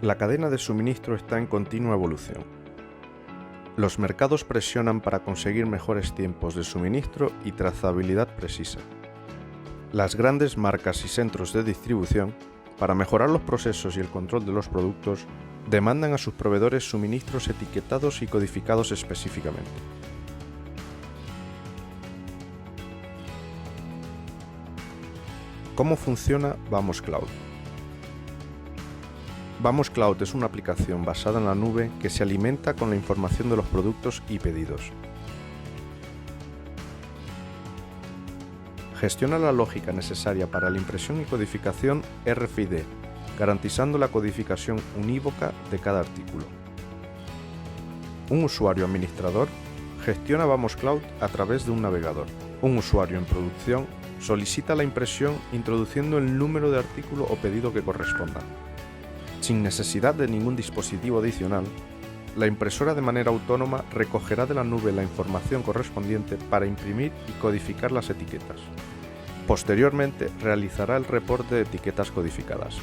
La cadena de suministro está en continua evolución. Los mercados presionan para conseguir mejores tiempos de suministro y trazabilidad precisa. Las grandes marcas y centros de distribución, para mejorar los procesos y el control de los productos, demandan a sus proveedores suministros etiquetados y codificados específicamente. ¿Cómo funciona Vamos Cloud? Vamos Cloud es una aplicación basada en la nube que se alimenta con la información de los productos y pedidos. Gestiona la lógica necesaria para la impresión y codificación RFID, garantizando la codificación unívoca de cada artículo. Un usuario administrador gestiona Vamos Cloud a través de un navegador. Un usuario en producción solicita la impresión introduciendo el número de artículo o pedido que corresponda. Sin necesidad de ningún dispositivo adicional, la impresora de manera autónoma recogerá de la nube la información correspondiente para imprimir y codificar las etiquetas. Posteriormente, realizará el reporte de etiquetas codificadas.